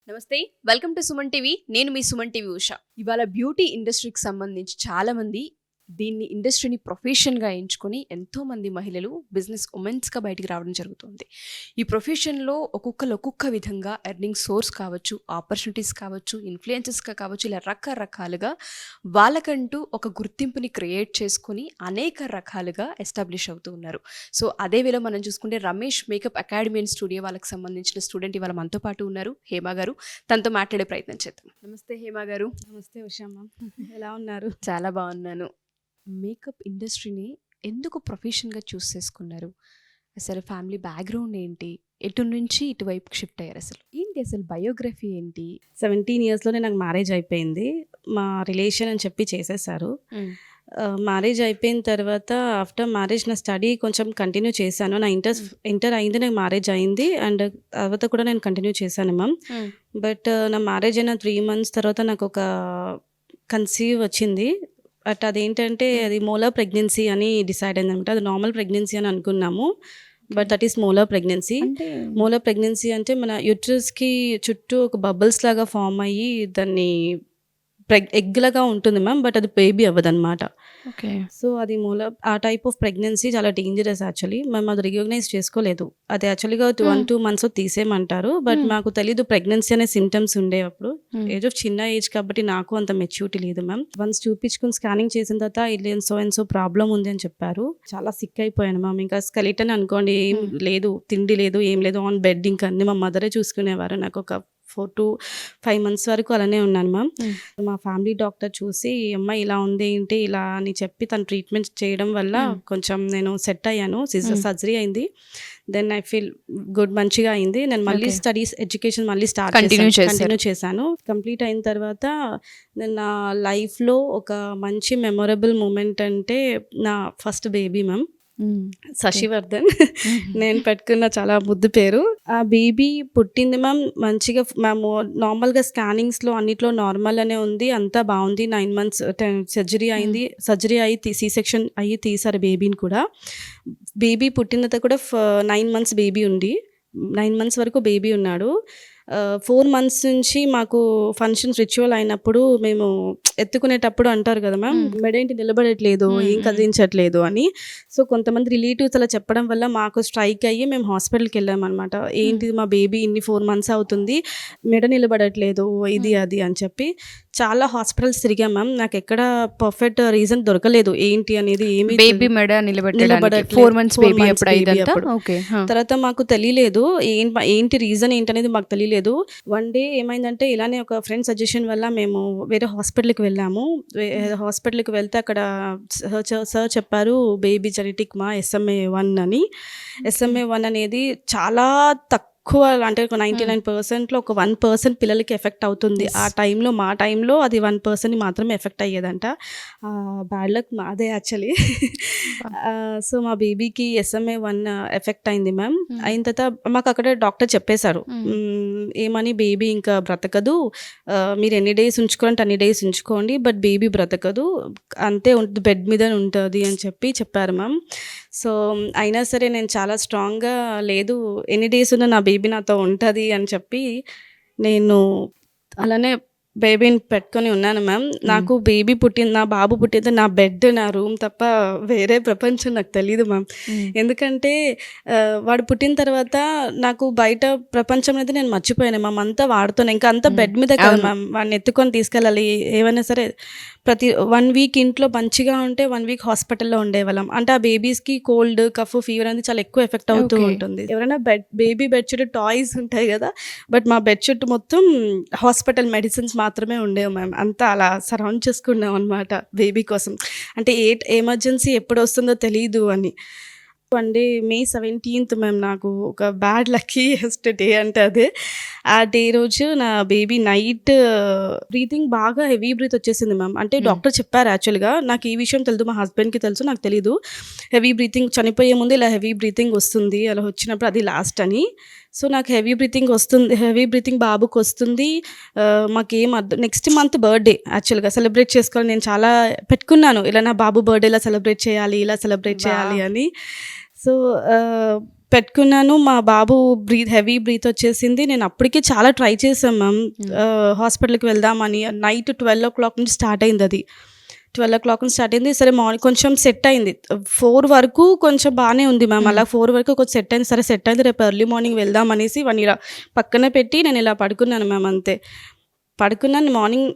నమస్తే, welcome to Suman TV. నేను మీ Suman TV Usha. ఇవాళ బ్యూటీ ఇండస్ట్రీకి సంబంధించి చాలా మంది దీన్ని ఇండస్ట్రీని ప్రొఫెషన్గా ఎంచుకొని ఎంతో మంది మహిళలు బిజినెస్ ఉమెన్స్గా బయటికి రావడం జరుగుతుంది. ఈ ప్రొఫెషన్లో ఒక్కొక్క విధంగా ఎర్నింగ్ సోర్స్ కావచ్చు, ఆపర్చునిటీస్ కావచ్చు, ఇన్ఫ్లుయెన్సెస్గా కావచ్చు, ఇలా రకరకాలుగా వాళ్ళకంటూ ఒక గుర్తింపుని క్రియేట్ చేసుకొని అనేక రకాలుగా ఎస్టాబ్లిష్ అవుతూ ఉన్నారు. సో అదే వేళ మనం చూసుకుంటే Ramesh makeup academy and studio వాళ్ళకి సంబంధించిన స్టూడెంట్ ఇవాళ మనతో పాటు ఉన్నారు, హేమ గారు. తనతో మాట్లాడే ప్రయత్నం చేద్దాం. నమస్తే హేమ గారు. నమస్తే ఉషామ్మ, ఎలా ఉన్నారు? చాలా బాగున్నాను. మేకప్ ఇండస్ట్రీని ఎందుకు ప్రొఫెషన్గా చూస్ చేసుకున్నారు? అసలు ఫ్యామిలీ బ్యాక్గ్రౌండ్ ఏంటి? ఎటు నుంచి ఇటువైపుకి షిఫ్ట్ అయ్యారు? అసలు ఏంటి, అసలు బయోగ్రఫీ ఏంటి? 17 ఇయర్స్లోనే నాకు మ్యారేజ్ అయిపోయింది. మా రిలేషన్ అని చెప్పి చేసేసారు. మ్యారేజ్ అయిపోయిన తర్వాత ఆఫ్టర్ మ్యారేజ్ నా స్టడీ కొంచెం కంటిన్యూ చేశాను. నా ఇంటర్ అయింది, నాకు మ్యారేజ్ అయింది. అండ్ తర్వాత కూడా నేను కంటిన్యూ చేశాను మ్యామ్. బట్ నా మ్యారేజ్ అయిన 3 months తర్వాత నాకు ఒక కన్సీవ్ వచ్చింది. బట్ అదేంటంటే అది మోలార్ ప్రెగ్నెన్సీ అని డిసైడ్ అయిందనమాట. అది నార్మల్ ప్రెగ్నెన్సీ అని అనుకున్నాము, but that is molar pregnancy. Molar pregnancy అంటే మన యూట్రస్కి చుట్టూ ఒక బబుల్స్ లాగా ఫామ్ అయ్యి దాన్ని ఎగ్ లాగా ఉంటుంది మ్యామ్, బట్ అది బేబీ అవ్వదన్నమాట. ఓకే. సో అది ఆ టైప్ ఆఫ్ ప్రెగ్నెన్సీ చాలా డేంజరస్ యాక్చువల్లీ. మేము అది రికగ్నైజ్ చేసుకోలేదు. అది యాక్చువల్గా 1-2 months తీసేయమంటారు, బట్ మాకు తెలీదు ప్రెగ్నెన్సీ అనే సింటమ్స్ ఉండే అప్పుడు. ఏజ్ ఆఫ్ చిన్న ఏజ్ కాబట్టి నాకు అంత మెచ్యూరిటీ లేదు మ్యామ్. వన్స్ చూపించుకుని స్కానింగ్ చేసిన తర్వాత ఇది సో ప్రాబ్లం ఉంది అని చెప్పారు. చాలా సిక్ అయిపోయాను మ్యామ్. ఇంకా స్కెలిటన్ అనుకోండి, ఏం లేదు, తిండి లేదు, ఏం లేదు, ఆన్ బెడ్. ఇంకా అన్ని మా మదరే చూసుకునేవారు. నాకు ఒక 4 to 5 months వరకు అలానే ఉన్నాను మ్యామ్. మా ఫ్యామిలీ డాక్టర్ చూసి అమ్మాయి ఇలా ఉంది ఏంటి ఇలా అని చెప్పి తను ట్రీట్మెంట్ చేయడం వల్ల కొంచెం నేను సెట్ అయ్యాను. సర్జరీ అయింది. దెన్ ఐ ఫీల్ గుడ్, మంచిగా అయింది. నేను మళ్ళీ స్టడీస్ ఎడ్యుకేషన్ మళ్ళీ కంటిన్యూ చేశాను. కంప్లీట్ అయిన తర్వాత నేను నా లైఫ్లో ఒక మంచి మెమొరబుల్ మూమెంట్ అంటే నా ఫస్ట్ బేబీ మ్యామ్, శశివర్ధన్. నేను పెట్టుకున్న చాలా ముద్దు పేరు. ఆ బేబీ పుట్టింది మ్యామ్ మంచిగా. మేము నార్మల్గా స్కానింగ్స్లో అన్నిట్లో నార్మల్ అనే ఉంది, అంతా బాగుంది. 9 months సర్జరీ అయింది. సర్జరీ అయ్యి C-section అయ్యి తీసారు బేబీని కూడా. బేబీ పుట్టిన తర్వాత కూడా 9 months బేబీ ఉంది. 9 months వరకు బేబీ ఉన్నాడు. 4 months నుంచి మాకు ఫంక్షన్స్ రిచువల్ అయినప్పుడు మేము ఎత్తుకునేటప్పుడు అంటారు కదా మ్యామ్, మెడేంటి నిలబడట్లేదు, ఏం కదిలించట్లేదు అని. సో కొంతమంది రిలేటివ్స్ అలా చెప్పడం వల్ల మాకు స్ట్రైక్ అయ్యి మేము హాస్పిటల్కి వెళ్ళామన్నమాట. ఏంటి మా బేబీ ఇన్ని 4 months అవుతుంది, మెడ నిలబడట్లేదు, ఇది అది అని చెప్పి చాలా హాస్పిటల్స్ తిరిగాం మ్యామ్. నాకు ఎక్కడ పర్ఫెక్ట్ రీజన్ దొరకలేదు ఏంటి అనేది. ఏమి బేబీ మెడ నిలబడట్లేదు 4 months బేబీ అప్పుడు. తర్వాత మాకు తెలియలేదు ఏంటి రీజన్ ఏంటనేది మాకు తెలియలేదు. వన్ డే ఏమైందంటే ఇలానే ఒక ఫ్రెండ్ సజెషన్ వల్ల మేము వేరే హాస్పిటల్కి వెళ్ళాము. హాస్పిటల్కి వెళ్తే అక్కడ సార్ చెప్పారు బేబీ జెనెటిక్ మా SMA1 అని. SMA1 అనేది చాలా తక్కువ, అంటే 99%లో ఒక 1% పిల్లలకి ఎఫెక్ట్ అవుతుంది. ఆ టైంలో, మా టైంలో అది 1% మాత్రమే ఎఫెక్ట్ అయ్యేదంట. బ్యాడ్ లక్ మాదే యాక్చువల్లీ. సో మా బేబీకి SMA1 ఎఫెక్ట్ అయింది మ్యామ్. అయిన తర్వాత మాకు అక్కడ డాక్టర్ చెప్పేశారు ఏమని, బేబీ ఇంకా బ్రతకదు, మీరు ఎన్ని డేస్ ఉంచుకోవాలంటే అన్ని డేస్ ఉంచుకోండి, బట్ బేబీ బ్రతకదు, అంతే ఉంటుంది, బెడ్ మీద ఉంటుంది అని చెప్పారు మ్యామ్. సో అయినా సరే నేను చాలా స్ట్రాంగ్గా లేదు, ఎన్ని డేస్ ఉన్నా నా బేబీ నాతో ఉంటుంది అని చెప్పి నేను అలానే బేబీని పెట్టుకొని ఉన్నాను మ్యామ్. నాకు బేబీ పుట్టింది, నా బాబు పుట్టింది నా బెడ్, నా రూమ్ తప్ప వేరే ప్రపంచం నాకు తెలియదు మ్యామ్. ఎందుకంటే వాడు పుట్టిన తర్వాత నాకు బయట ప్రపంచం అనేది నేను మర్చిపోయాను మ్యామ్. అంతా వాడుతున్నాను, ఇంకా అంతా బెడ్ మీద కదా మ్యామ్. వాడిని ఎత్తుకొని తీసుకెళ్ళాలి, ఏమైనా సరే. ప్రతి 1 week ఇంట్లో మంచిగా ఉంటే 1 week హాస్పిటల్లో ఉండేవాళ్ళం. అంటే ఆ బేబీస్కి కోల్డ్, కఫ్, ఫీవర్ అనేది చాలా ఎక్కువ ఎఫెక్ట్ అవుతూ ఉంటుంది. ఎవరైనా బేబీ బెడ్ షీట్ టాయ్స్ ఉంటాయి కదా, బట్ మా బెడ్ షీట్ మొత్తం హాస్పిటల్ మెడిసిన్స్ మాత్రమే ఉండేవి మ్యామ్. అంతా అలా సరౌండ్ చేసుకున్నాం అనమాట బేబీ కోసం. అంటే ఎమర్జెన్సీ ఎప్పుడు వస్తుందో తెలియదు అని. One day May 17th ma'am, నాకు ఒక బ్యాడ్ లక్కీయెస్ట్ డే అంటే అదే. ఆ డే రోజు నా బేబీ నైట్ బ్రీతింగ్ బాగా హెవీ బ్రీత్ వచ్చేసింది మ్యామ్. అంటే డాక్టర్ చెప్పారు యాక్చువల్గా, నాకు ఈ విషయం తెలుసు, మా హస్బెండ్కి తెలుసు, నాకు తెలీదు. హెవీ బ్రీతింగ్, చనిపోయే ముందు ఇలా హెవీ బ్రీతింగ్ వస్తుంది, అలా వచ్చినప్పుడు అది లాస్ట్ అని. సో నాకు హెవీ బ్రీతింగ్ బాబుకి వస్తుంది. మాకేం అర్థం, నెక్స్ట్ మంత్ బర్త్డే యాక్చువల్గా సెలబ్రేట్ చేసుకోవాలి. నేను చాలా పెట్టుకున్నాను, ఇలా నా బాబు బర్త్డే ఇలా సెలబ్రేట్ చేయాలి అని. సో పెట్టుకున్నాను. మా బాబు హెవీ బ్రీత్ వచ్చేసింది. నేను అప్పటికి చాలా ట్రై చేశాను మ్యామ్. హాస్పిటల్‌కి వెళ్దామని. నైట్ 12:00 నుంచి స్టార్ట్ అయింది అది. 12:00 నుంచి స్టార్ట్ అయింది. సరే మార్నింగ్ కొంచెం సెట్ అయింది. 4 వరకు కొంచెం బానే ఉంది మ్యామ్. అలా 4 వరకు కొంచెం సెట్ అయింది. సరే సెట్ అయింది. రేపు ఎర్లీ మార్నింగ్ వెళ్దాం అనేసి వాడిని ఇలా పక్కన పెట్టి నేను ఇలా పడుకున్నాను మ్యామ్ అంతే. పడుకున్నాను. మార్నింగ్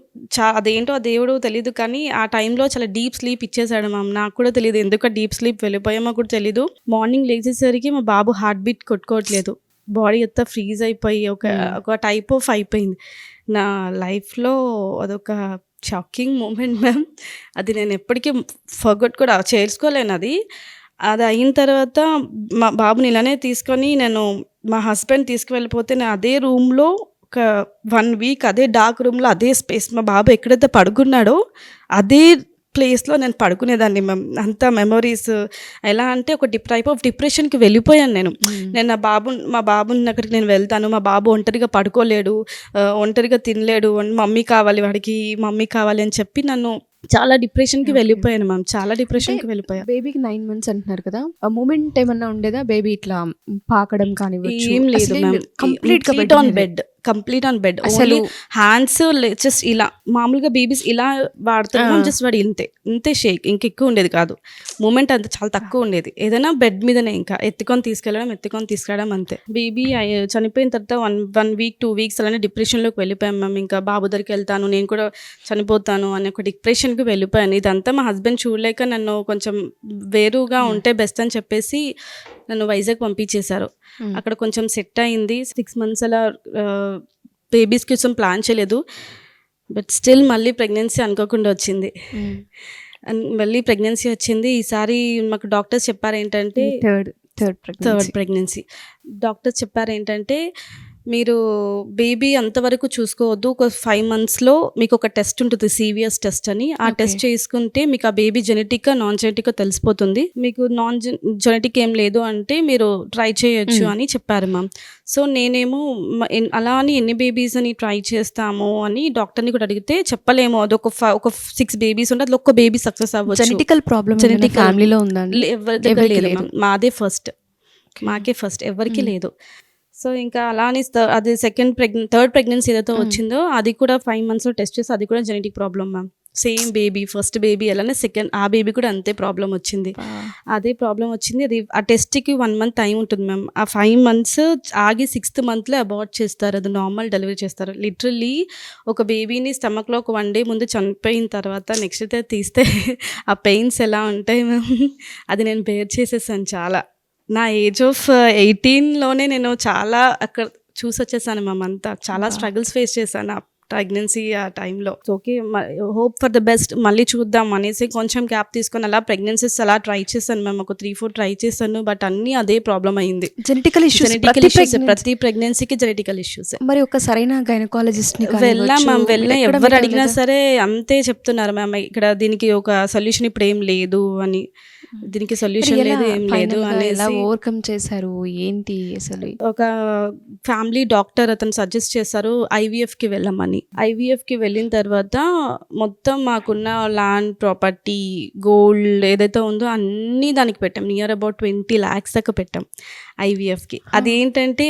అదేంటో ఆ దేవుడు తెలీదు కానీ ఆ టైంలో చాలా డీప్ స్లీప్ ఇచ్చేసాడు మ్యామ్. నాకు కూడా తెలీదు ఎందుకు డీప్ స్లీప్ వెళ్ళిపోయామో కూడా తెలీదు. మార్నింగ్ లేచేసరికి మా బాబు హార్ట్ బీట్ కొట్టుకోవట్లేదు. బాడీ అంతా ఫ్రీజ్ అయిపోయి ఒక టైప్ ఆఫ్ అయిపోయింది. నా లైఫ్‌లో అదొక షాకింగ్ మూమెంట్ మ్యామ్. అది నేను ఎప్పటికీ ఫర్గొట్ కూడా చేసుకోలేను అది. అది అయిన తర్వాత మా బాబుని ఇలానే తీసుకొని నేను మా హస్బెండ్ తీసుకువెళ్ళిపోతే నేను అదే రూమ్‌లో ఒక 1 వీక్ అదే డార్క్ రూమ్‌లో అదే స్పేస్ మా బాబు ఎక్కడైతే పడుకున్నాడో అదే ప్లేస్‌లో నేను పడుకునేదాన్ని మ్యామ్. అంత మెమోరీస్ ఎలా అంటే ఒక టైప్ ఆఫ్ డిప్రెషన్‌కి వెళ్ళిపోయాను నేను. నేను మా బాబుని దగ్గరికి నేను వెళ్తాను. మా బాబు ఒంటరిగా పడుకోలేడు, ఒంటరిగా తినలేడు, మమ్మీ కావాలి వాడికి, మమ్మీ కావాలి అని చెప్పి నన్ను చాలా డిప్రెషన్‌కి వెళ్ళిపోయాను మ్యామ్. చాలా డిప్రెషన్‌కి వెళ్ళిపోయా. బేబీకి 9 మంత్స్ అంటున్నారు కదా, ఆ మూమెంట్ ఏమన్నా ఉండేదా? బేబీ ఇట్లా పాకడం కానివ్వచ్చు? ఏం లేదు మ్యామ్. Complete on bed. అసలు హ్యాండ్స్ జస్ట్ ఇలా మామూలుగా బేబీస్ ఇలా వాడుతున్నాం, జస్ట్ వాడు ఇంతే షేక్, ఇంకెక్కువ ఉండేది కాదు. మూమెంట్ అంత చాలా తక్కువ ఉండేది. ఏదైనా బెడ్ మీదనే ఇంకా ఎత్తుకొని తీసుకెళ్ళడం అంతే. బేబీ చనిపోయిన తర్వాత 1 వీక్ 2 వీక్స్ అలానే డిప్రెషన్లోకి వెళ్ళిపోయాం మ్యామ్. ఇంకా బాబు దగ్గరికి వెళ్తాను, నేను కూడా చనిపోతాను అనే ఒక డిప్రెషన్కి వెళ్ళిపోయాను. ఇదంతా మా హస్బెండ్ చూడలేక నన్ను కొంచెం వేరుగా ఉంటే బెస్ట్ అని చెప్పేసి నన్ను వైజాగ్ పంపించేశారు. అక్కడ కొంచెం సెట్ అయింది. 6 మంత్స్ అలా బేబీస్ కోసం ప్లాన్ చేయలేదు. బట్ స్టిల్ మళ్ళీ ప్రెగ్నెన్సీ అనుకోకుండా వచ్చింది. మళ్ళీ ప్రెగ్నెన్సీ వచ్చింది. ఈసారి మాకు డాక్టర్స్ చెప్పారు ఏంటంటే థర్డ్ ప్రెగ్నెన్సీ. డాక్టర్స్ చెప్పారు ఏంటంటే మీరు బేబీ అంతవరకు చూసుకోవద్దు. ఒక 5 మంత్స్‌లో మీకు ఒక టెస్ట్ ఉంటుంది, CVS టెస్ట్ అని. ఆ టెస్ట్ చేసుకుంటే మీకు ఆ బేబీ జెనెటిక్గా నాన్ జెనెటిక్గా తెలిసిపోతుంది. మీకు జెనెటిక్ ఏం లేదు అంటే మీరు ట్రై చేయొచ్చు అని చెప్పారు మ్యామ్. సో నేనేమో అలా అని ఎన్ని బేబీస్ అని ట్రై చేస్తాము అని డాక్టర్ని కూడా అడిగితే చెప్పలేము. అది ఒక 6 బేబీస్ ఉంటే అది ఒక్క బేబీ సక్సెస్ అవ్వచ్చు. జెనెటికల్ ప్రాబ్లమ్ ఫ్యామిలీలో ఉందండి? ఎవరి దగ్గర లేదు. మాదే ఫస్ట్, మాకే ఫస్ట్, ఎవరికి లేదు. సో ఇంకా అలా అని అది థర్డ్ ప్రెగ్నెన్సీ ఏదైతే వచ్చిందో అది కూడా 5 మంత్స్‌లో టెస్ట్ చేసి అది కూడా genetic problem ma'am. Same baby, first baby అలానే ఆ బేబీ కూడా అంతే ప్రాబ్లం వచ్చింది. అదే ప్రాబ్లం వచ్చింది. అది ఆ టెస్ట్కి 1 మంత్ టైం ఉంటుంది మ్యామ్. ఆ 5 మంత్స్ ఆగి 6th మంత్లో అబార్ట్ చేస్తారు. అది నార్మల్ డెలివరీ చేస్తారు. లిటరల్లీ ఒక బేబీని స్టమక్లో ఒక 1 డే ముందు చనిపోయిన తర్వాత నెక్స్ట్ డే తీస్తే ఆ పెయిన్స్ ఎలా ఉంటాయి మ్యామ్, అది నేను బేర్ చేసేసాను చాలా. నా ఏజ్ ఆఫ్ 18లోనే నేను చాలా అక్కడ చూసి వచ్చేసాను మ్యామ్. అంతా చాలా స్ట్రగుల్స్ ఫేస్ చేశాను ఆ ప్రెగ్నెన్సీ ఆ టైంలో. Okay, hope for the best, మళ్ళీ చూద్దాం అనేసి కొంచెం గ్యాప్ తీసుకొని అలా ప్రెగ్నెన్సీస్ అలా ట్రై చేశాను మ్యామ్. ఒక 3-4 ట్రై చేశాను. బట్ అన్నీ అదే ప్రాబ్లం అయింది. జెనెటికల్ ఇష్యూస్ ప్రతి ప్రెగ్నెన్సీకి జెనెటికల్ ఇష్యూస్. మరి ఒక సరైన గైనకాలజిస్ట్ని వెళ్ళాం మ్యామ్. ఎవరు అడిగినా సరే అంతే చెప్తున్నారు మ్యామ్, ఇక్కడ దీనికి ఒక సొల్యూషన్ ఇప్పుడు ఏం లేదు అని, దీనికి సొల్యూషన్ లేదు ఏం లేదు అని. ఎలా ఓవర్కమ్ చేశారు ఏంటి అసలు? ఒక ఫ్యామిలీ డాక్టర్ అతను సజెస్ట్ చేశారు IVFకి వెళ్ళమని. IVFకి వెళ్ళిన తర్వాత మొత్తం మాకున్న ల్యాండ్, ప్రాపర్టీ, గోల్డ్ ఏదైతే ఉందో అన్నీ దానికి పెట్టాం. నియర్ అబౌట్ 20 lakhs దాకా పెట్టాం IVFకి. అదేంటంటే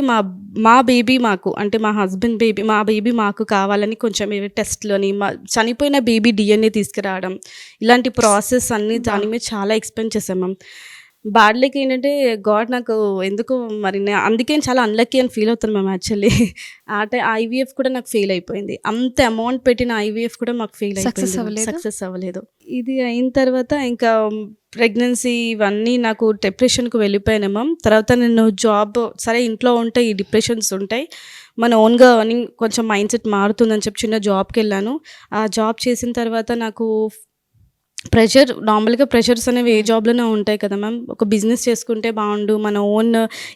మా బేబీ మాకు, అంటే మా హస్బెండ్ బేబీ, మా బేబీ మాకు కావాలని కొంచెం టెస్ట్లు అని, చనిపోయిన బేబీ DNA తీసుకురావడం, ఇలాంటి ప్రాసెస్ అన్నీ దాని మీద చాలా ఎక్స్పెండ్ చేసాం మ్యామ్. బ్యాడ్ లక్ ఏంటంటే గాడ్ నాకు ఎందుకో మరి అందుకే చాలా అన్లక్కీ అని ఫీల్ అవుతాను మ్యామ్. యాక్చువల్లీ IVF కూడా నాకు ఫెయిల్ అయిపోయింది. అంత అమౌంట్ పెట్టిన IVF కూడా మాకు ఫెయిల్ అయిపోయింది, సక్సెస్ అవ్వలేదు. ఇది అయిన తర్వాత ఇంకా ప్రెగ్నెన్సీ ఇవన్నీ నాకు డిప్రెషన్కి వెళ్ళిపోయాను మ్యామ్. తర్వాత నేను జాబ్, సరే ఇంట్లో ఉంటే ఈ డిప్రెషన్స్ ఉంటాయి, మన ఓన్గా ఎర్నింగ్ కొంచెం మైండ్ సెట్ మారుతుందని చెప్పి చిన్న జాబ్కి వెళ్ళాను. ఆ జాబ్ చేసిన తర్వాత నాకు నార్మల్గా ప్రెషర్స్ అనేవి ఏ జాబ్లోనే ఉంటాయి కదా మ్యామ్. ఒక బిజినెస్ చేసుకుంటే బాగుండు, మన ఓన్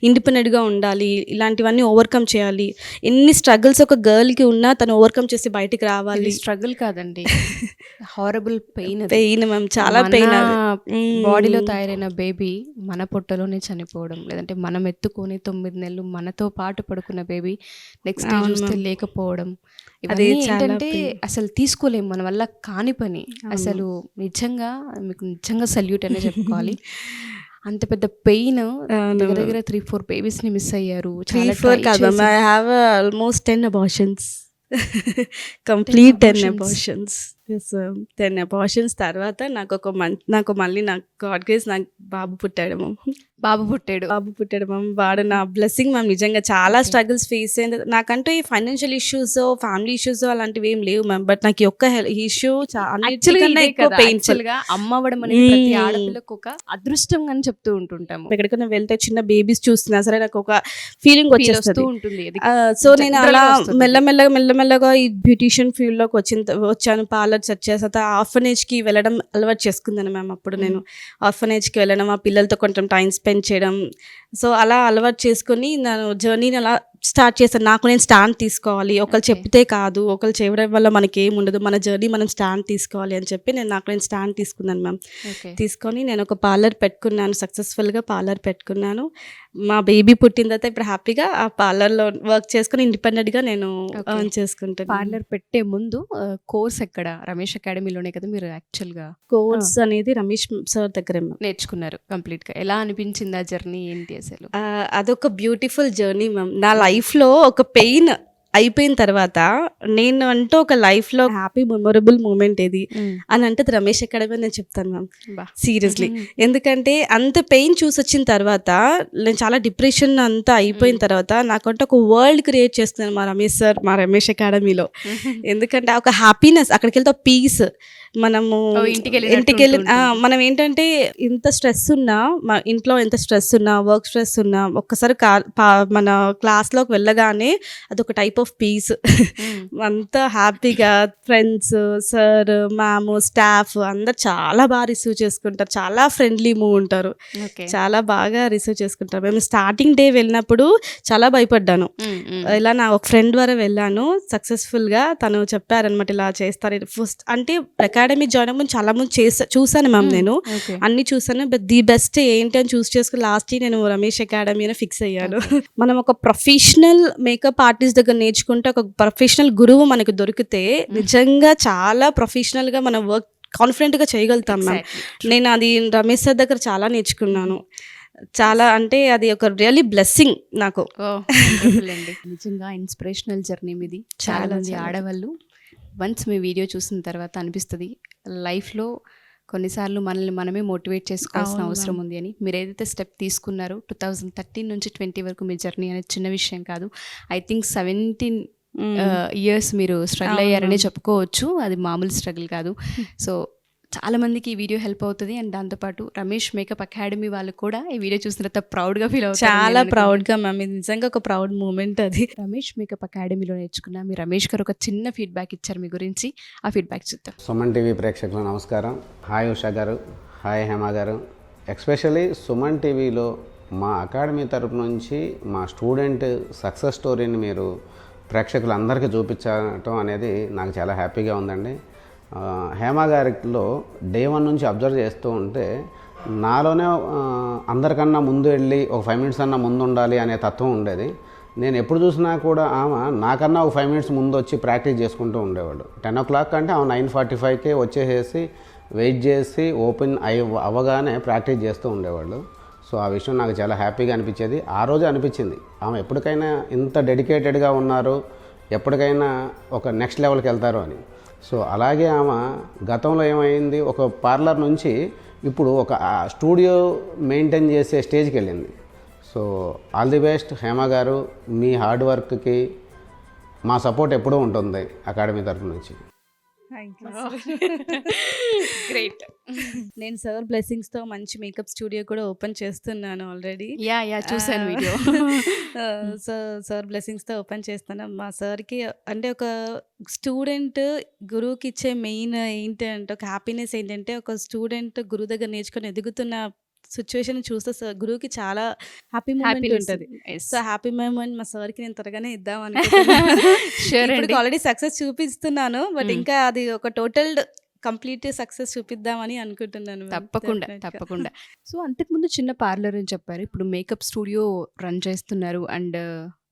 ఇండిపెండెంట్గా ఉండాలి, ఇలాంటివన్నీ ఓవర్కమ్ చేయాలి. ఎన్ని స్ట్రగుల్స్ ఒక గర్ల్కి ఉన్నా తను ఓవర్కమ్ చేసి బయటికి రావాలి. స్ట్రగుల్ కాదండి, హారబుల్ పెయిన్ మ్యామ్, చాలా పెయిన్. బాడీలో తయారైన బేబీ మన పొట్టలోనే చనిపోవడం, లేదంటే మనం ఎత్తుకొని 9 నెలలు మనతో పాటు పడుకున్న బేబీ నెక్స్ట్ డే చూస్తే లేకపోవడం, అదే ఏంటంటే అసలు తీసుకోలేము, మన వల్ల కాని పని. అసలు నిజంగా మీకు నిజంగా సల్యూట్ అనే చెప్పుకోవాలి. అంత పెద్ద పెయిన్ అవును. దగ్గర 3-4 బేబీస్ ని మిస్ అయ్యారు. 3-4 కాదు ma'am, I have almost 10 abortions. Complete 10 abortions. Yes, 10 abortions తర్వాత నాకు మళ్ళీ నాకు గాడ్ గ్రేస్ నాకు బాబు పుట్టాడు మ్యామ్. బాబు పుట్టాడు. మ్యామ్. వాడు నా బ్లెస్సింగ్ మ్యామ్. నిజంగా చాలా Okay. స్ట్రగుల్స్ ఫేస్ అయింది. నాకంటూ ఈ ఫైనాన్షియల్ ఇష్యూస్, ఫ్యామిలీ ఇష్యూస్ అలాంటివి ఏం లేవు మ్యామ్. బట్ నాకు ఈ ఒక్క ఇష్యూ అన్నిటికన్నా ఎక్కువ పెయిన్ఫుల్. గా అమ్మ అవ్వడం అనేది ప్రతి ఆడపిల్లకు ఒక అదృష్టం అని చెప్తూ ఉంటుంటాము. ఎక్కడికైనా వెళ్తే చిన్న బేబీస్ చూస్తున్నా సరే నాకు ఒక ఫీలింగ్ Feel వస్తూ వచ్చేస్తుంది. ఉంటుంది. అది సో నేను general అలా గా వస్తుంది. మెల్లమెల్లగా ఈ బ్యూటీషియన్ ఫీల్డ్ లోకి వచ్చాను. పార్లర్ సెర్చ్ చేసా, ఆర్ఫనేజ్ కి వెళ్ళడం అలవాటు చేసుకున్నాను మ్యామ్. అప్పుడు నేను ఆర్ఫనేజ్ కి వెళ్ళడం, ఆ పిల్లలతో కొంచెం టైం స్పెండ్ చేయడం, సో అలా అలవాటు చేసుకొని నేను జర్నీని అలా స్టార్ట్ చేశాను. నాకు నేను స్టాండ్ తీసుకోవాలి, ఒకళ్ళు Okay. చెప్తే కాదు, ఒకళ్ళు చేయడం వల్ల మనకి ఏం ఉండదు, మన జర్నీ మనం స్టాండ్ తీసుకోవాలి అని చెప్పి నాకు నేను స్టాండ్ తీసుకున్నాను మ్యామ్. Okay. తీసుకొని నేను ఒక పార్లర్ పెట్టుకున్నాను, సక్సెస్ఫుల్గా పార్లర్ పెట్టుకున్నాను. మా బేబీ పుట్టిన తర్వాత ఇప్పుడు హ్యాపీగా ఆ పార్లర్లో వర్క్ చేసుకుని ఇండిపెండెంట్గా నేను Okay. earn చేసుకుంటాను. పార్లర్ పెట్టే ముందు కోర్స్ ఎక్కడ? రమేష్ అకాడమీలోనే కదా మీరు యాక్చువల్ గా కోర్స్ అనేది రమేష్ సార్ దగ్గరే మ్యామ్. నేర్చుకున్నారు కంప్లీట్ గా. ఎలా అనిపించింది ఆ జర్నీ ఏంటి అసలు? అదొక బ్యూటిఫుల్ జర్నీ మ్యామ్. నా లైఫ్లో ఒక పెయిన్ అయిపోయిన తర్వాత నేను అంటూ ఒక లైఫ్లో హ్యాపీ మెమొరబుల్ మూమెంట్ ఏది అని అంటే అది రమేష్ అకాడమీ నేను చెప్తాను మ్యామ్. బా. సీరియస్లీ, ఎందుకంటే అంత పెయిన్ చూసి వచ్చిన తర్వాత నేను చాలా డిప్రెషన్ అంతా అయిపోయిన తర్వాత నాకంటే ఒక వరల్డ్ క్రియేట్ చేసుకున్నాను మా రమేష్ అకాడమీలో. ఎందుకంటే ఒక హ్యాపీనెస్, అక్కడికి వెళ్తే పీస్. మనము ఇంటికి వెళ్ళి మనం ఏంటంటే ఎంత స్ట్రెస్ ఉన్నా, మా ఇంట్లో ఎంత స్ట్రెస్ ఉన్నా, వర్క్ స్ట్రెస్ ఉన్నా, ఒక్కసారి మన క్లాస్లోకి వెళ్ళగానే అదొక టైప్ ఆఫ్ పీస్. అంతా హ్యాపీగా ఫ్రెండ్స్, సార్, మ్యామ్, స్టాఫ్ అందరు చాలా బాగా రిసీవ్ చేసుకుంటారు, చాలా ఫ్రెండ్లీ మూవ్ ఉంటారు, చాలా బాగా రిసీవ్ చేసుకుంటారు. మేము స్టార్టింగ్ డే వెళ్ళినప్పుడు చాలా భయపడ్డాను. ఇలా నా ఒక ఫ్రెండ్ ద్వారా వెళ్ళాను సక్సెస్ఫుల్గా. తను చెప్పారనమాట ఇలా చేస్తారు. ఫస్ట్ అంటే అకాడమీ జాయిన్ అవ్వడం చాలా మంది చూసాను మ్యామ్. నేను అన్ని చూసాను, బట్ ది బెస్ట్ ఏంటి అని చూస్ చేసుకుని లాస్ట్ నేను రమేష్ అకాడమీ అని ఫిక్స్ అయ్యాను. మనం ఒక ప్రొఫెషనల్ మేకప్ ఆర్టిస్ట్ దగ్గర నేర్చుకుంటే, ఒక ప్రొఫెషనల్ గురువు మనకు దొరికితే నిజంగా చాలా ప్రొఫెషనల్ గా మనం వర్క్ కాన్ఫిడెంట్ గా చేయగలుగుతాం మ్యామ్. నేను అది రమేష్ సార్ దగ్గర చాలా నేర్చుకున్నాను. చాలా అంటే అది ఒక రియల్లీ బ్లెస్సింగ్ నాకు. నిజంగా ఇన్స్పిరేషనల్ జర్నీ మీది. చాలా మంది ఆడవాళ్ళు వన్స్ మీ వీడియో చూసిన తర్వాత అనిపిస్తుంది లైఫ్లో కొన్నిసార్లు మనల్ని మనమే మోటివేట్ చేసుకోవాల్సిన అవసరం ఉంది అని. మీరు ఏదైతే స్టెప్ తీసుకున్నారో 2013 నుంచి 20 వరకు మీ జర్నీ అనేది చిన్న విషయం కాదు. ఐ థింక్ 17 ఇయర్స్ మీరు స్ట్రగుల్ అయ్యారనే చెప్పుకోవచ్చు. అది మామూలు స్ట్రగుల్ కాదు. సో చాలా మందికి ఈ వీడియో హెల్ప్ అవుతుంది. అండ్ దాంతోపాటు రమేష్ మేకప్ అకాడమీ వాళ్ళు కూడా ఈ వీడియో చూసిన తర్వాత ప్రౌడ్గా ఫీల్ అవుతారు. చాలా ప్రౌడ్గా మ్యామ్, ఇది నిజంగా ఒక ప్రౌడ్ మూమెంట్. అది రమేష్ మేకప్ అకాడమీలో నేర్చుకున్న మీ రమేష్ గారు ఒక చిన్న ఫీడ్బ్యాక్ ఇచ్చారు మీ గురించి. ఆ ఫీడ్బ్యాక్ చూద్దాం. సుమన్ టీవీ ప్రేక్షకులు నమస్కారం. హాయ్ ఉషా గారు, హాయ్ హేమ గారు. ఎస్పెషల్లీ సుమన్ టీవీలో మా అకాడమీ తరపు నుంచి మా స్టూడెంట్ సక్సెస్ స్టోరీని మీరు ప్రేక్షకులందరికీ చూపించడం అనేది నాకు చాలా హ్యాపీగా ఉందండి. హేమ గారిలో డే 1 నుంచి అబ్జర్వ్ చేస్తూ ఉంటే నాలోనే అందరికన్నా ముందు వెళ్ళి ఒక 5 minutes అన్నా ముందు ఉండాలి అనే తత్వం ఉండేది. నేను ఎప్పుడు చూసినా కూడా ఆమె నాకన్నా ఒక 5 minutes ముందు వచ్చి ప్రాక్టీస్ చేసుకుంటూ ఉండేవాడు. 10 o'clock అంటే ఆమె 9:45కే వచ్చేసేసి వెయిట్ చేసి ఓపెన్ అవ్వగానే ప్రాక్టీస్ చేస్తూ ఉండేవాళ్ళు. సో ఆ విషయం నాకు చాలా హ్యాపీగా అనిపించేది. ఆ రోజు అనిపించింది ఆమె ఎప్పటికైనా ఇంత డెడికేటెడ్గా ఉన్నారు, ఎప్పటికైనా ఒక నెక్స్ట్ లెవెల్కి వెళ్తారు అని. సో అలాగే ఆమె గతంలో ఏమైంది, ఒక పార్లర్ నుంచి ఇప్పుడు ఒక స్టూడియో మెయింటైన్ చేసే స్టేజ్కి వెళ్ళింది. So all the best Hema గారు. మీ హార్డ్ వర్క్కి మా సపోర్ట్ ఎప్పుడూ ఉంటుంది అకాడమీ తరఫు నుంచి. గ్రేట్. నేను సార్ బ్లెస్సింగ్స్తో మంచి మేకప్ స్టూడియో కూడా ఓపెన్ చేస్తున్నాను ఆల్రెడీ. యా చూసాను వీడియో. సార్ బ్లెస్సింగ్స్తో ఓపెన్ చేస్తాను. మా సార్కి అంటే ఒక స్టూడెంట్ గురువుకి ఇచ్చే మెయిన్ ఏంటంటే ఒక హ్యాపీనెస్ ఏంటంటే, ఒక స్టూడెంట్ గురువు దగ్గర నేర్చుకొని ఎదుగుతున్న సిచ్యువేషన్ చూస్తే సార్ గురువుకి చాలా హ్యాపీ మూమెంట్ ఉంటుంది. సో హ్యాపీ మూమెంట్ మా సార్కి నేను త్వరగానే ఇద్దాం అనుకుంటున్నాను. ఆల్రెడీ సక్సెస్ చూపిస్తున్నాను, బట్ ఇంకా అది ఒక టోటల్ కంప్లీట్ సక్సెస్ చూపిద్దామని అనుకుంటున్నాను. తప్పకుండా. సో అంతకుముందు చిన్న పార్లర్ అని చెప్పారు, ఇప్పుడు మేకప్ స్టూడియో రన్ చేస్తున్నారు. అండ్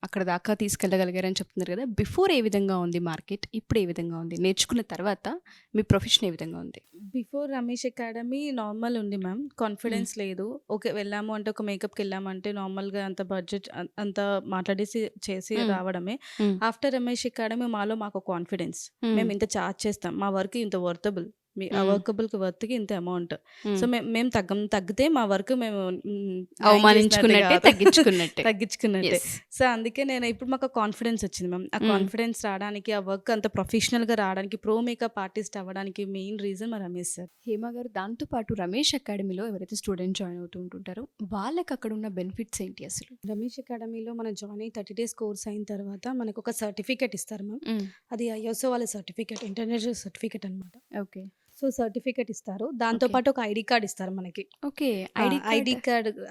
అక్కడ దాకా తీసుకెళ్ళగలిగారని చెప్తున్నారు కదా. బిఫోర్ ఏ విధంగా ఉంది మార్కెట్, ఇప్పుడు ఏ విధంగా ఉంది, నేర్చుకున్న తర్వాత మీ ప్రొఫెషన్ ఏ విధంగా ఉంది? బిఫోర్ రమేష్ అకాడమీ నార్మల్ ఉంది మ్యామ్. కాన్ఫిడెన్స్ లేదు. ఓకే, వెళ్ళాము అంటే ఒక మేకప్‌కి వెళ్ళామంటే నార్మల్‌గా అంత బడ్జెట్ అంత మాట్లాడేసి చేసి హ్మ్. రావడమే. హ్మ్. ఆఫ్టర్ రమేష్ అకాడమీ మాలో మాకు కాన్ఫిడెన్స్. హ్మ్. మేము ఇంత చార్జ్ చేస్తాం. మా వర్క్ ఇంత వర్తబుల్. ఆ హ్మ్. వర్కబుల్‌కి వర్త్‌కి ఇంత అమౌంట్. హ్మ్. సో, మేము తగ్గితే మా వర్క్ మేము న్యాయం అవమానించుకున్నట్టే, చేసినట్టు కాదు. తగ్గించుకున్నట్టే. తగ్గించుకున్నట్టే. యెస్. సో, అందుకే నేను ఇప్పుడు మాకు కాన్ఫిడెన్స్ వచ్చింది మ్యామ్. ఆ హ్మ్. కాన్ఫిడెన్స్ రావడానికి, ఆ వర్క్ అంత ప్రొఫెషనల్‌గా రావడానికి, ప్రో మేకప్ ఆర్టిస్ట్ అవ్వడానికి మెయిన్ రీజన్ మా రమేష్ సార్. హేమ గారు, దాంతో పాటు రమేష్ అకాడమీలో ఎవరైతే స్టూడెంట్ జాయిన్ అవుతూ ఉంటుంటారో వాళ్ళకి అక్కడ ఉన్న బెనిఫిట్స్ ఏంటి అసలు? రమేష్ అకాడమీలో మనం జాయిన్ అయ్యి 30 డేస్ కోర్స్ అయిన తర్వాత మనకు ఒక సర్టిఫికేట్ ఇస్తారు మ్యామ్. హ్మ్. అది ఐఎస్ఓ వాళ్ళ సర్టిఫికేట్, ఇంటర్నేషనల్ సర్టిఫికేట్ అనమాట. ఓకే. సో, సర్టిఫికేట్ ఇస్తారు. దాంతో ఓకే. పాటు ఒక ఐడీ కార్డ్ ఇస్తారు మనకి. ఓకే.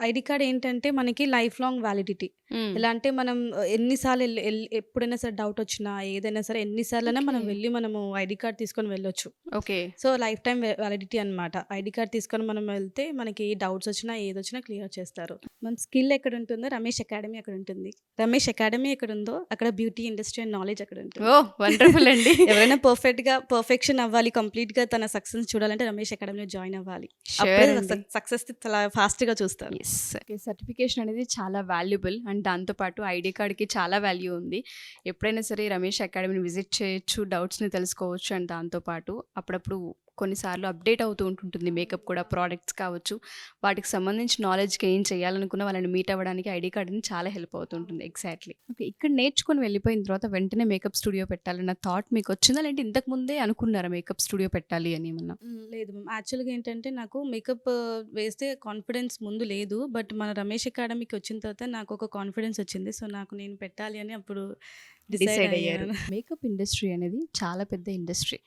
ఐడీ కార్డ్ ఏంటంటే మనకి లైఫ్ లాంగ్ వ్యాలిడిటీ. హ్మ్. ఎలా అంటే మనం ఎన్ని సార్లు ఎప్పుడైనా సరే డౌట్ వచ్చినా, ఏదైనా సరే ఎన్ని సార్లైనా మనం ఓకే. వెళ్ళి మనము ఐడీ కార్డ్ తీసుకొని వెళ్ళొచ్చు. Okay. So, life time validity అనమాట. ఐడీ కార్డ్ తీసుకొని మనం వెళ్తే మనకి ఏ డౌట్స్ వచ్చినా, ఏదొచ్చినా క్లియర్ చేస్తారు. మన స్కిల్ ఎక్కడ ఉంటుందో రమేష్ అకాడమీ అక్కడ ఉంటుంది. రమేష్ అకాడమీ ఎక్కడ ఉందో అక్కడ బ్యూటీ ఇండస్ట్రీ అండ్ నాలెడ్జ్ అక్కడ ఉంటుంది. ఓహ్! వండర్‌ఫుల్ అండి. ఎవరైనా పర్ఫెక్షన్ అవ్వాలి, కంప్లీట్‌గా తన సక్సెస్ చూడాలంటే రమేష్ అకాడమీలో జాయిన్ అవ్వాలి. అప్పుడే ష్యూర్ అండి. సక్సెస్ చాలా ఫాస్ట్‌గా చూస్తారు. యెస్. ఓకే. సర్టిఫికేషన్ అనేది చాలా వాల్యుబుల్ అండ్ దాంతో పాటు ఐడీ కార్డ్‌కి చాలా వాల్యూ ఉంది. ఎప్పుడైనా సరే రమేష్ అకాడమీని విజిట్ చేయొచ్చు, డౌట్స్‌ని తెలుసుకోవచ్చు అండ్ దాంతో పాటు అప్పుడప్పుడు కొన్నిసార్లు అప్డేట్ అవుతూ ఉంటుంటుంది మేకప్ కూడా, ప్రోడక్ట్స్ కావచ్చు. వాటికి సంబంధించి నాలెడ్జ్ గెయిన్ చేయాలనుకున్న వాళ్ళని మీట్ అవ్వడానికి ఐడీ కార్డ్‌ని చాలా హెల్ప్ అవుతుంటుంది. ఎగ్జాక్ట్‌లీ. ఓకే. ఇక్కడ నేర్చుకొని వెళ్ళిపోయిన తర్వాత వెంటనే మేకప్ స్టూడియో పెట్టాలన్న థాట్ మీకొచ్చిందా? లేదంటే ఇంతకు ముందే అనుకున్నారా మేకప్ స్టూడియో పెట్టాలి అని ఏమన్నా? లేదు మ్యామ్. యాక్చువల్‌గా ఏంటంటే నాకు మేకప్ వేస్తే కాన్ఫిడెన్స్ ముందు లేదు. బట్ మన రమేష్ అకాడమీకి వచ్చిన తర్వాత నాకొక కాన్ఫిడెన్స్ వచ్చింది. సో, నాకు నేను పెట్టాలి అని అప్పుడు డిసైడ్ అయ్యారు. అయ్యాను. మేకప్ ఇండస్ట్రీ అనేది చాలా పెద్ద ఇండస్ట్రీ.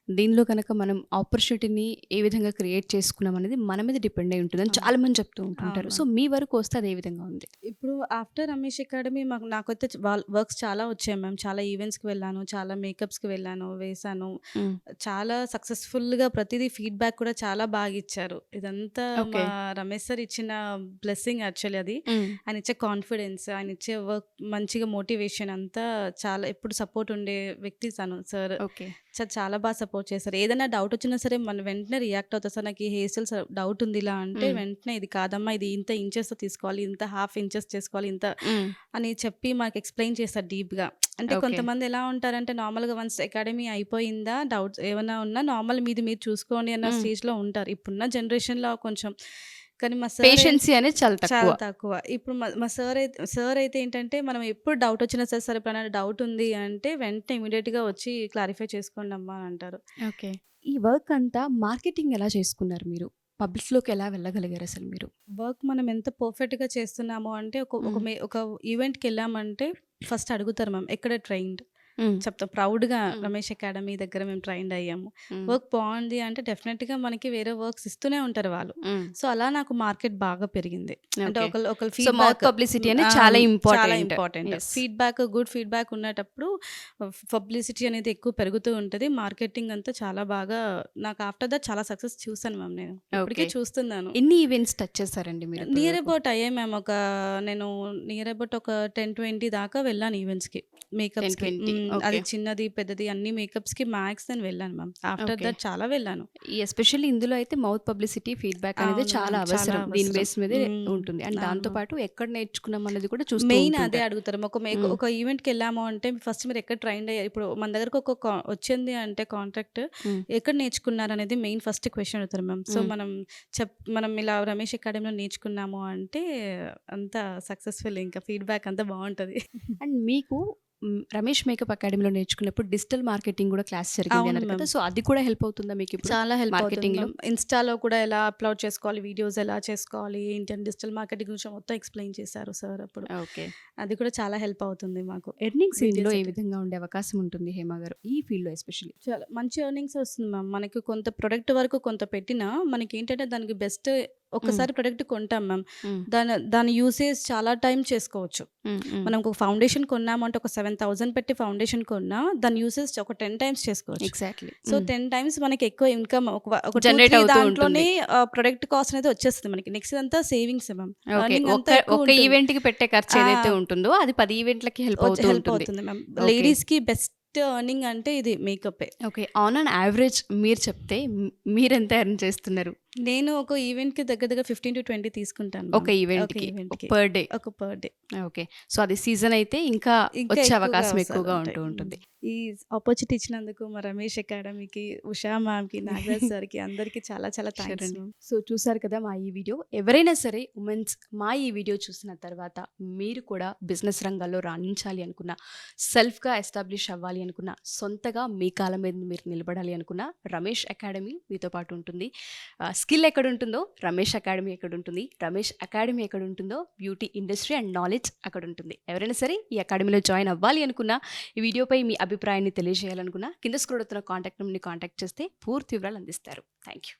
దీనిలో కనుక మనం ఆపర్చునిటీని ఏ విధంగా క్రియేట్ చేసుకున్నాం అనేది మన మీద డిపెండ్ అయి ఉంటుందని అవును. చాలా మంది చెప్తూ ఉంటుంటారు. అవును సో, మ్యామ్. మీ వరకు వస్తే అది ఏ విధంగా ఉంది? ఇప్పుడు ఆఫ్టర్ రమేష్ అకాడమీ నాకైతే వర్క్స్ చాలా వచ్చాయి మ్యామ్. చాలా ఈవెంట్స్‌కి వెళ్ళాను. చాలా మేకప్స్‌కి వెళ్ళాను, వేశాను. హ్మ్. చాలా సక్సెస్‌ఫుల్‌గా ప్రతిదీ ఫీడ్‌బ్యాక్ కూడా చాలా బాగా ఇచ్చారు. ఇదంతా ఓకే. మా రమేష్ సార్ ఇచ్చిన బ్లెస్సింగ్ యాక్చువల్లీ అది. హ్మ్. ఆయన ఇచ్చే కాన్ఫిడెన్స్, ఆయన ఇచ్చే వర్క్ మంచిగా మోటివేషన్ అంతా చాలా ఎప్పుడు సపోర్ట్ ఉండే వ్యక్తి తను సార్. ఓకే. చాలా బాగా సపోర్ట్ చేశారు. ఏదైనా డౌట్ వచ్చినా సరే మనం వెంటనే రియాక్ట్ అవుతారు. సార్ నాకు ఈ హెయిర్ స్టైల్స్ డౌట్ ఉంది ఇలా అంటే హ్మ్. వెంటనే ఇది కాదమ్మా, ఇది ఇంత ఇంచెస్‌తో తీసుకోవాలి, ఇంత హాఫ్ ఇంచెస్ చేసుకోవాలి, ఇంత హ్మ్. అని చెప్పి మాకు ఎక్స్‌ప్లెయిన్ చేస్తారు డీప్‌గా. అంటే ఓకే. కొంతమంది ఎలా ఉంటారంటే నార్మల్‌గా వన్స్ అకాడమీ అయిపోయిందా, డౌట్స్ ఏమైనా ఉన్నా నార్మల్ మీది మీరు చూసుకోండి అన్న హ్మ్. స్టేజ్‌లో ఉంటారు. ఇప్పుడున్న జనరేషన్‌లో కొంచెం. కానీ మా సార్ పేషెన్సీ అనేది చాలా తక్కువ. చాలా తక్కువ. ఇప్పుడు మా సార్ అయితే ఏంటంటే మనం ఎప్పుడు డౌట్ వచ్చినా సరే, సరే ఎప్పుడైనా డౌట్ ఉంది అంటే వెంటనే ఇమ్మీడియేట్‌గా వచ్చి క్లారిఫై చేసుకోండమ్మా అని అంటారు. ఓకే. ఈ వర్క్ అంతా మార్కెటింగ్ ఎలా చేసుకున్నారు మీరు? పబ్లిక్‌లోకి ఎలా వెళ్ళగలిగారు అసలు మీరు? వర్క్ మనం ఎంత పర్ఫెక్ట్‌గా చేస్తున్నాము అంటే హ్మ్. ఒక ఈవెంట్‌కెళ్ళామంటే ఫస్ట్ అడుగుతారు మ్యామ్ ఎక్కడ ట్రైన్డ్? హ్మ్. చెప్తా ప్రౌడ్‌గా హ్మ్. రమేష్ అకాడమీ దగ్గర మేము ట్రైన్డ్ అయ్యాము. హ్మ్. వర్క్ బావుంది అంటే డెఫినెట్‌గా మనకి వేరే వర్క్స్ ఇస్తూనే ఉంటారు వాళ్ళు. హ్మ్. సో, అలా నాకు మార్కెట్ బాగా పెరిగింది. అంటే ఓకే. ఒకళ్ళ సో, మౌత్ ఫీడ్‌బ్యాక్ పబ్లిసిటీ అనేది చాలా చాలా important. Important. Yes. Good feedback ఉన్నటప్పుడు పబ్లిసిటీ అనేది ఎక్కువ పెరుగుతూ ఉంటది. మార్కెటింగ్ అంతా చాలా బాగా నాకు ఆఫ్టర్ దట్ చాలా సక్సెస్ చూసాను మ్యామ్ నేను. ఇప్పటికి ఓకే. చూస్తున్నాను. ఎన్ని ఈవెంట్స్ టచ్ చేశారండి మీరు ఇప్పటి నియర్ వరకు? అబౌట్ అయ్యాయి మ్యామ్. నేను నియర్ అబౌట్ ఒక 10, 20 దాకా వెళ్ళాను ఈవెంట్స్‌కి. 10, మేకప్స్‌కి. 20 అది ఓకే. చిన్నది, పెద్దది అన్ని మేకప్స్‌కి మ్యాక్స్ నేను వెళ్ళాను మ్యామ్. After okay. దట్ చాలా వెళ్ళాను. ఎస్పెషల్లీ ఇందులో అయితే మౌత్ పబ్లిసిటీ, ఫీడ్‌బ్యాక్ అనేది అవును చాలా మ్యామ్. చాలా అవసరం. దీని అవసరం. బేస్ మీదే హ్మ్. ఉంటుంది. అండ్ అవును దాంతో మ్యామ్. పాటు ఎక్కడ నేర్చుకున్నాం అన్నది కూడా చూస్తూ మెయిన్ అదే ఉంటుంటారు. అడుగుతారు. హ్మ్. ఒక ఈవెంట్‌కెళ్ళాము అంటే ఫస్ట్ మీరు ఎక్కడ ట్రైన్డ్ అయ్యారు? ఇప్పుడు మన దగ్గరకు ఒక వచ్చింది అంటే కాంట్రాక్ట్ హ్మ్. ఎక్కడ నేర్చుకున్నారనేది మెయిన్ ఫస్ట్ క్వెషన్ అడుగుతారు మ్యామ్. సో, హ్మ్. మనం ఇలా రమేష్ అకాడమీలో నేర్చుకున్నాము అంటే అంతా సక్సెస్‌ఫుల్ ఇంకా ఫీడ్‌బ్యాక్ అంతా బావుంటది. అండ్ మీకు రమేష్ మేకప్ అకాడమీలో నేర్చుకున్నప్పుడు డిజిటల్ మార్కెటింగ్ కూడా క్లాస్ జరిగింది అవును అన్నారు కదా! మ్యామ్. సో, అది కూడా హెల్ప్ అవుతుందా మీకిప్పుడు చాలా హెల్ప్ అవుతుంది మార్కెటింగ్‌లో? మ్యామ్. ఇన్‌స్టాలో కూడా ఎలా అప్‌లోడ్ చేసుకోవాలి, వీడియోస్ ఎలా చేసుకోవాలి, ఏంటి అని డిజిటల్ మార్కెటింగ్ గురించి మొత్తం ఎక్స్‌ప్లెయిన్ చేశారు సార్ అప్పుడు. ఓకే. అది కూడా చాలా హెల్ప్ అవుతుంది మాకు. ఎర్నింగ్స్ ఇందులో వీడియోస్ ఏ అయితే. విధంగా ఉండే అవకాశం ఉంటుంది హేమ గారు? ఈ ఫీల్డ్‌లో ఎస్పెషల్లీ? చాలా మంచి ఎర్నింగ్స్ వస్తుంది మ్యామ్. మనకి కొంత ప్రొడక్ట్ వరకు కొంత పెట్టినా మనకేంటంటే దానికి బెస్ట్ ఒక్కసారి ప్రొడక్ట్ కొంటాం మ్యామ్, దాని యూసేజ్ చాలా టైం చేసుకోవచ్చు. మనం ఒక ఫౌండేషన్ కొన్నామంటే ఒక 7,000 పెట్టి ఫౌండేషన్ కొన్నా దాని యూసేజ్ ఒక 10 టైమ్స్ చేసుకోవచ్చు. ఎగ్జాక్ట్లీ. సో 10 టైమ్స్ మనకి ఎక్కువ ఇన్కమ్ ఒక Generate అవుతూ దాంట్లోనే ప్రొడక్ట్ కాస్ట్ అనేది వచ్చేస్తుంది మనకి. నెక్స్ట్ అంతా సేవింగ్స్ మ్యామ్. ఒక ఈవెంట్ కి పెట్టే ఖర్చు ఏదైతే ఉంటుందో అది 10 ఈవెంట్లకి హెల్ప్ అవుతుంది మ్యామ్. లేడీస్ కి బెస్ట్ ఎర్నింగ్ అంటే ఇది makeup. Okay, on an average మీరు చెప్తే మీరు ఎంత ఎర్న్ చేస్తున్నారు? నేను ఒక ఈవెంట్ కి దగ్గర 15 to 20 తీసుకుంటాను ఒక ఈవెంట్ కి పర్ డే? ఒక పర్ డే. ఓకే, సో అది సీజన్ అయితే ఇంకా వచ్చే అవకాశం ఎక్కువగా ఉంటూ ఉంటుంది. ఈ ఆపర్చునిటీ ఇచ్చినందుకు మా రమేష్ అకాడమీకి, ఉషా మ్యామ్కి, నాగరాజ్ సార్కి అందరికీ చాలా చాలా థ్యాంక్స్. సో చూసారు కదా మా ఈ వీడియో. ఎవరైనా సరే ఉమెన్స్ మా ఈ వీడియో చూసిన తర్వాత మీరు కూడా బిజినెస్ రంగాల్లో రాణించాలి అనుకున్నా, సెల్ఫ్గా ఎస్టాబ్లిష్ అవ్వాలి అనుకున్నా, సొంతగా మీ కాలం మీద మీరు నిలబడాలి అనుకున్నా రమేష్ అకాడమీ మీతో పాటు ఉంటుంది. స్కిల్ ఎక్కడ ఉంటుందో రమేష్ అకాడమీ ఎక్కడ ఉంటుంది, రమేష్ అకాడమీ ఎక్కడ ఉంటుందో బ్యూటీ ఇండస్ట్రీ అండ్ నాలెడ్జ్ అక్కడ ఉంటుంది. ఎవరైనా సరే ఈ అకాడమీలో జాయిన్ అవ్వాలి అనుకున్నా, ఈ వీడియోపై మీ అభిప్రాయాన్ని తెలియజేయాలనుకున్నా కింద స్క్రోల్ అవుతున్న కాంటాక్ట్ నెంబర్ని కాంటాక్ట్ చేస్తే పూర్తి వివరాలు అందిస్తారు. Thank you.